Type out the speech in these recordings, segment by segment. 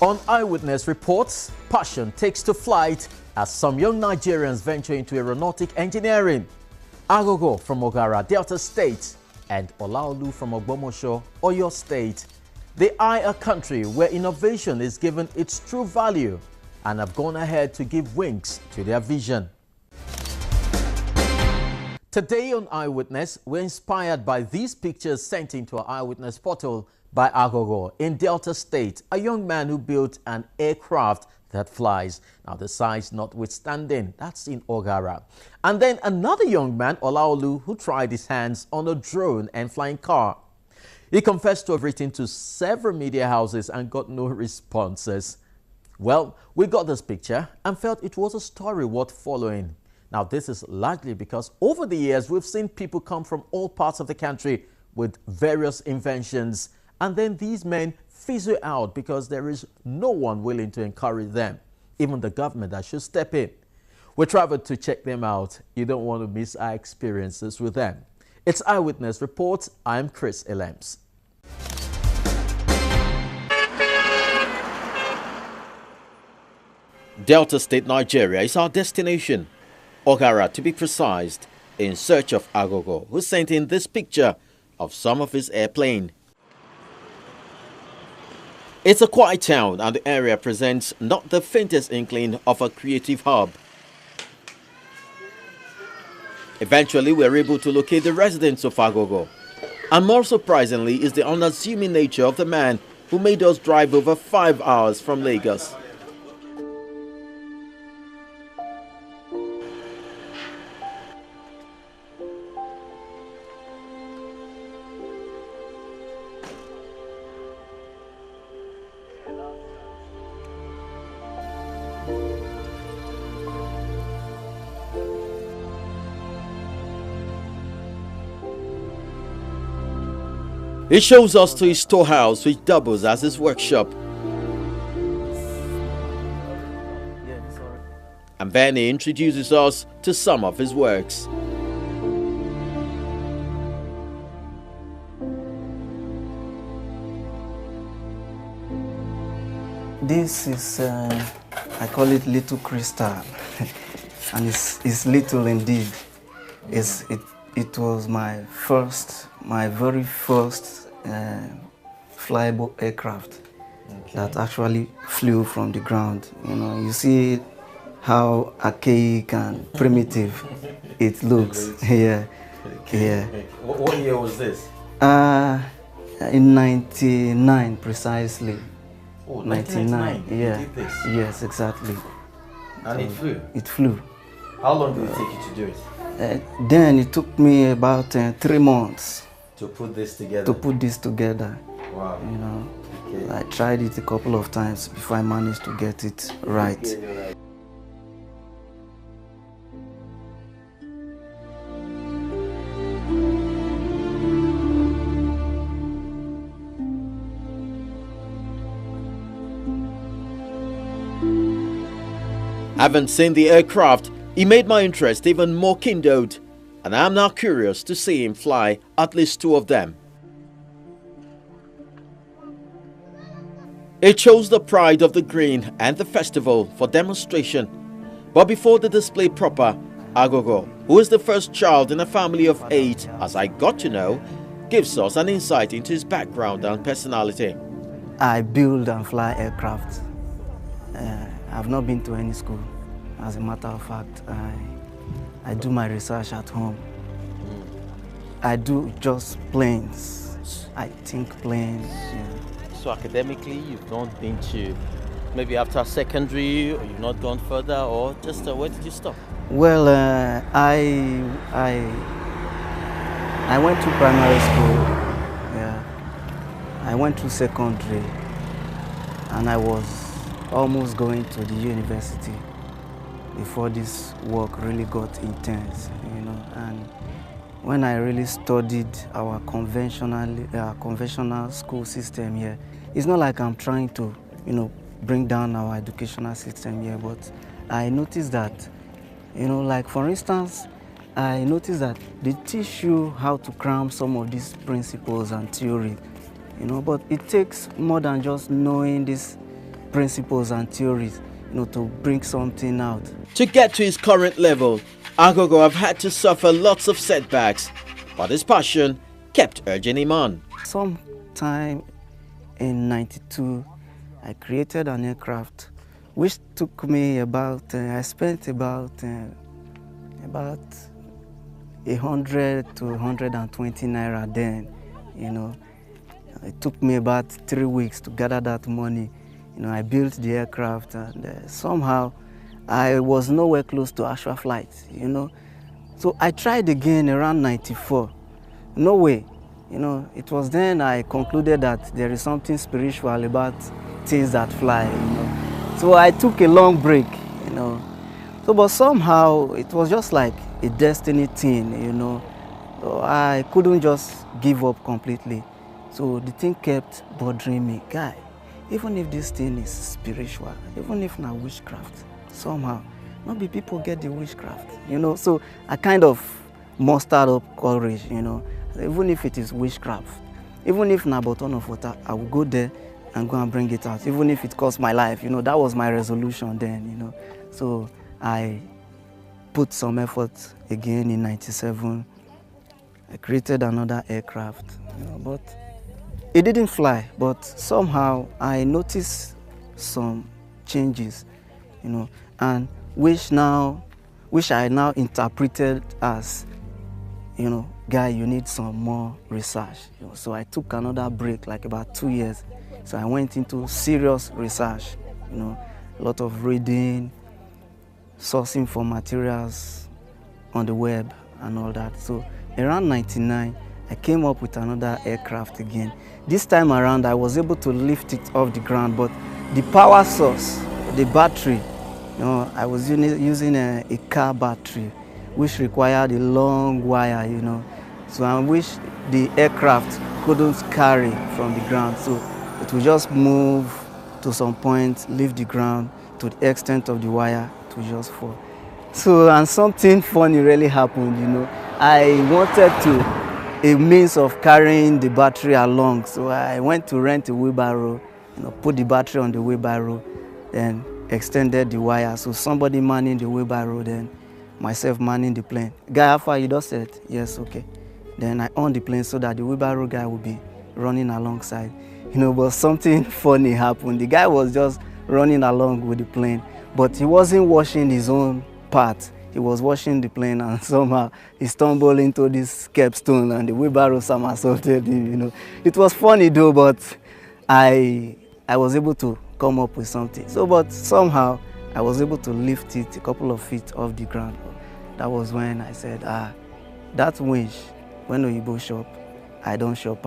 On Eyewitness reports, passion takes to flight as some young Nigerians venture into aeronautic engineering. Agogo from Ogara, Delta State, and Olaolu from Ogbomosho, Oyo State. They eye a country where innovation is given its true value and have gone ahead to give wings to their vision. Today on Eyewitness, we're inspired by these pictures sent into our Eyewitness portal by Agogo in Delta State, a young man who built an aircraft that flies. Now, the size notwithstanding, that's in Ogara. And then another young man, Olaolu, who tried his hands on a drone and flying car. He confessed to have written to several media houses and got no responses. Well, we got this picture and felt it was a story worth following. Now, this is largely because over the years, we've seen people come from all parts of the country with various inventions, and then these men fizzle out because there is no one willing to encourage them, even the government that should step in. We traveled to check them out. You don't want to miss our experiences with them. It's Eyewitness Reports. I'm Chris Elems. Delta State, Nigeria is our destination. Ogara, to be precise, in search of Agogo, who sent in this picture of some of his airplane. It's a quiet town and the area presents not the faintest inkling of a creative hub. Eventually, we were able to locate the residents of Agogo. And more surprisingly is the unassuming nature of the man who made us drive over 5 hours from Lagos. He shows us to his storehouse, which doubles as his workshop. And then he introduces us to some of his works. This is, I call it little crystal, and it's little indeed. It was my very first flyable aircraft that actually flew from the ground. You know, you see how archaic and primitive it looks. Yeah, yeah. What year was this? In '99 precisely. Oh, 1999. Yeah. You did this? Yes, exactly. And it flew? It flew. How long did it take you to do it? Then it took me about 3 months to put this together. Wow. You know, okay. I tried it a couple of times before I managed to get it right. Yeah, Having seen the aircraft, he made my interest even more kindled, and I am now curious to see him fly at least 2 of them. It shows the pride of the green and the festival for demonstration. But before the display proper, Agogo, who is the first child in a family of 8, as I got to know, gives us an insight into his background and personality. I build and fly aircraft. I've not been to any school. As a matter of fact, I do my research at home. I do just planes. I think planes. Yeah. So academically, you've not been to, maybe after secondary, or you've not gone further, or just where did you stop? Well, I went to primary school. Yeah. I went to secondary, and I was almost going to the university before this work really got intense, you know. And when I really studied our conventional school system here, it's not like I'm trying to, you know, bring down our educational system here, but I noticed that, you know, like for instance, I noticed that they teach you how to cram some of these principles and theory, you know, but it takes more than just knowing this principles and theories, to bring something out. To get to his current level, Agogo have had to suffer lots of setbacks, but his passion kept urging him on. Sometime in '92, I created an aircraft, which took me about, I spent about 100 to 120 naira then, It took me about 3 weeks to gather that money. I built the aircraft, and somehow I was nowhere close to actual flight, So I tried again around '94. No way. It was then I concluded that there is something spiritual about things that fly, So I took a long break, So, but somehow it was just like a destiny thing, So I couldn't just give up completely. So the thing kept bothering me. Guy, even if this thing is spiritual, even if not witchcraft, somehow, maybe people get the witchcraft, So I kind of mustered up courage, Even if it is witchcraft, even if not bottle of water, I will go there and go and bring it out, even if it costs my life. That was my resolution then, So I put some effort again in '97. I created another aircraft, but it didn't fly. But somehow I noticed some changes, and which I now interpreted as, guy, you need some more research. So I took another break, like about 2 years. So I went into serious research, a lot of reading, sourcing for materials on the web and all that. So around '99, I came up with another aircraft again. This time around, I was able to lift it off the ground, but the power source, the battery, I was using a car battery, which required a long wire, So I wish the aircraft couldn't carry from the ground. So it would just move to some point, leave the ground to the extent of the wire to just fall. So, and something funny really happened, I wanted a means of carrying the battery along. So I went to rent a wheelbarrow, put the battery on the wheelbarrow, then extended the wire. So somebody manning the wheelbarrow, then myself manning the plane. Guy, how far? You just said, yes, okay. Then I on the plane so that the wheelbarrow guy will be running alongside. But something funny happened. The guy was just running along with the plane, but he wasn't washing his own part. He was washing the plane, and somehow he stumbled into this capstone and the wheelbarrow somersaulted him, It was funny though, but I was able to come up with something. So, but somehow I was able to lift it a couple of feet off the ground. That was when I said, that winch, when Oyibo shop, I don't shop.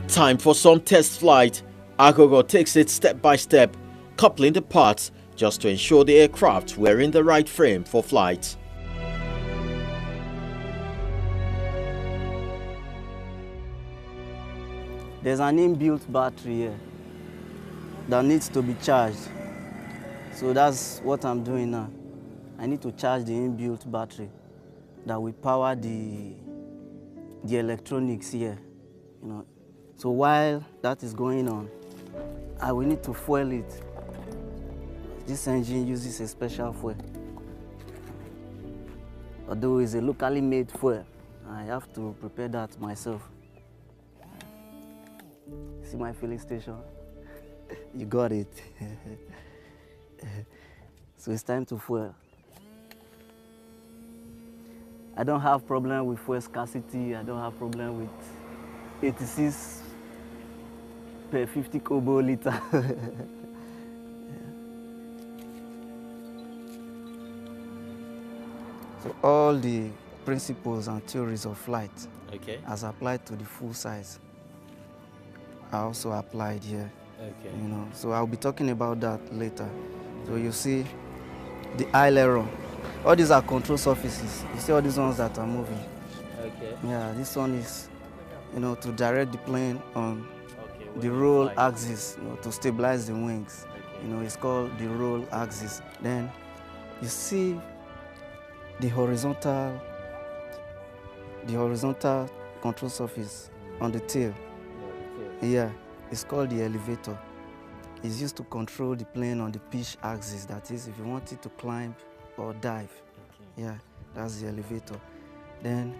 Time for some test flight. Agogo takes it step by step, coupling the parts just to ensure the aircraft were in the right frame for flight. There's an inbuilt battery here that needs to be charged. So that's what I'm doing now. I need to charge the inbuilt battery that will power the electronics here. So while that is going on, I will need to fuel it. This engine uses a special fuel. Although it's a locally made fuel, I have to prepare that myself. See my filling station? You got it. So it's time to fuel. I don't have problem with fuel scarcity. I don't have problem with 86 per 50 kobo liter. So all the principles and theories of flight, as applied to the full size, are also applied here. So I'll be talking about that later. So you see the aileron. All these are control surfaces. You see all these ones that are moving. Yeah, this one is, to direct the plane on the roll axis, to stabilize the wings. It's called the roll axis. Then you see the horizontal control surface on the tail. Yeah, it's called the elevator. It's used to control the plane on the pitch axis. That is, if you want it to climb or dive. Okay. Yeah, that's the elevator. Then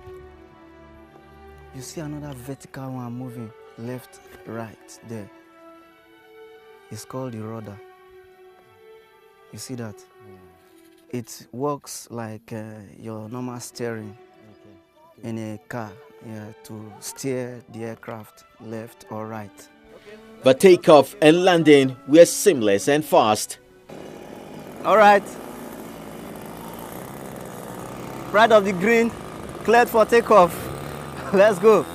you see another vertical one moving left, right there. It's called the rudder. You see that? It works like your normal steering in a car, yeah, to steer the aircraft left or right. But takeoff and landing were seamless and fast. All right. Right of the green, cleared for takeoff. Let's go.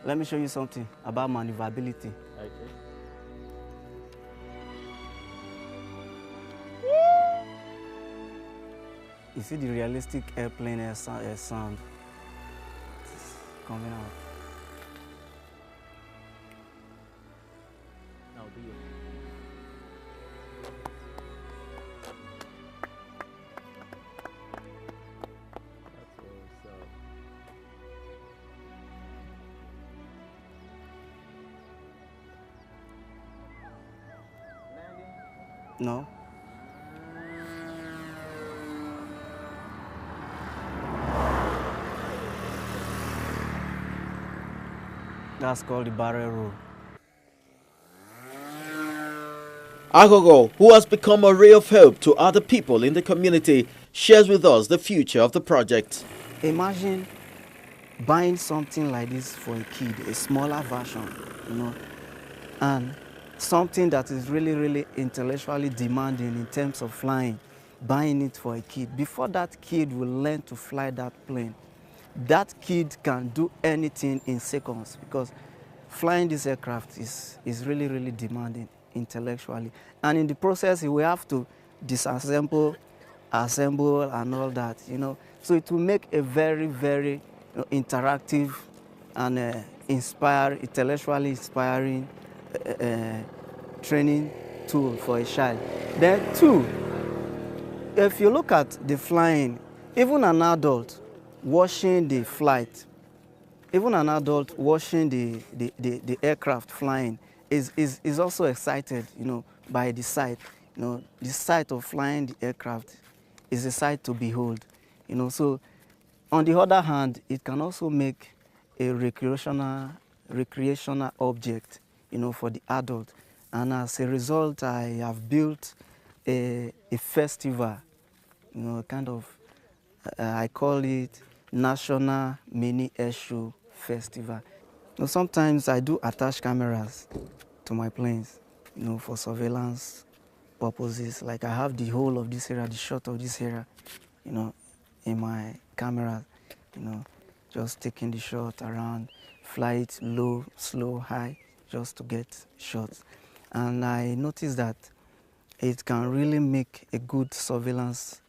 Let me show you something about maneuverability. Okay. You see the realistic airplane air sound coming out. Now do you? No. That's called the barrel roll. Agogo, who has become a ray of hope to other people in the community, shares with us the future of the project. Imagine buying something like this for a kid, a smaller version, and something that is really, really intellectually demanding in terms of flying, buying it for a kid. Before that kid will learn to fly that plane, that kid can do anything in seconds, because flying this aircraft is really, really demanding intellectually. And in the process, he will have to disassemble, assemble, and all that, So it will make a very, very interactive and intellectually inspiring training tool for a child. Then two, if you look at the flying, even an adult watching the flight, even an adult watching the aircraft flying is also excited, by the sight. The sight of flying the aircraft is a sight to behold. So on the other hand, it can also make a recreational object, for the adult. And as a result, I have built a festival, kind of, I call it National Mini Air Show Festival. Sometimes I do attach cameras to my planes, for surveillance purposes. Like I have the whole of this area, the shot of this area, in my camera, just taking the shot around, fly it low, slow, high, just to get shots. And I noticed that it can really make a good surveillance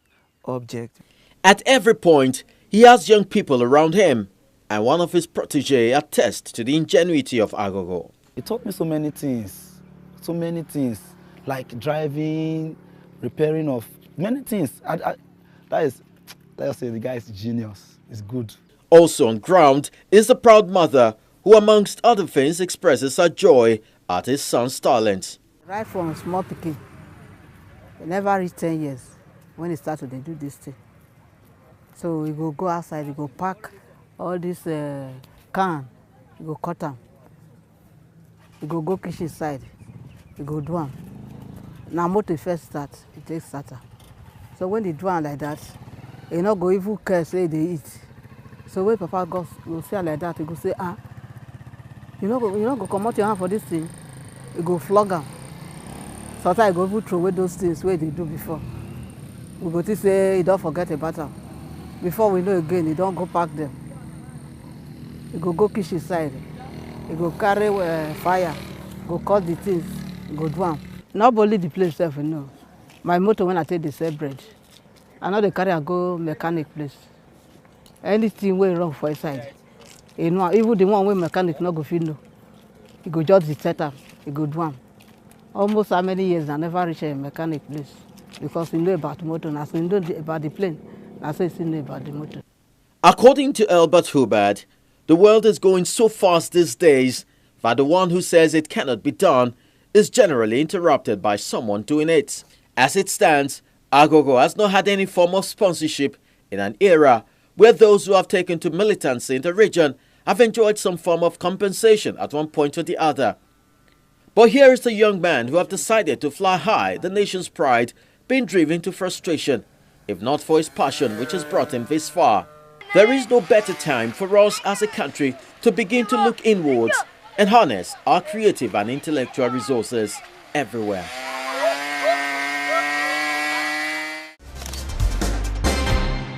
object. At every point, he has young people around him, and one of his protégés attests to the ingenuity of Agogo. It taught me so many things, like driving, repairing of many things. Let's say the guy is genius, he's good. Also on ground is the proud mother who, amongst other things, expresses her joy at his son's talent. Right from small picking, he never reached 10 years when he started to do this thing. So we go outside, we go pack all this can, we go cut them. We go kitchen side, we go do them. Now motor first start, it takes starter. So when they do them like that, you not go even care say they eat. So when Papa go say like that, he go say, you know go come out your hand for this thing, you go flog them. Sometimes you go even throw away those things where they do before. We go to say you don't forget about them. Before we know again, you don't go pack them. You go kitchen side, you go carry fire, go cut the things, go do them. Not only the place itself, My motor when I take the sell bread, I know they carry and go mechanic place. Anything way wrong for inside, even the one where mechanic not go fit know. You go just set up, you go do them. almost how many years I never reach a mechanic place because we know about motor. Now, so we know about the plane. Now, so we know about the motor. According to Albert Hubbard, the world is going so fast these days that the one who says it cannot be done is generally interrupted by someone doing it. As it stands, Agogo has not had any form of sponsorship in an era where those who have taken to militancy in the region have enjoyed some form of compensation at one point or the other. But here is the young man who have decided to fly high, the nation's pride, being driven to frustration, if not for his passion which has brought him this far. There is no better time for us as a country to begin to look inwards and harness our creative and intellectual resources everywhere.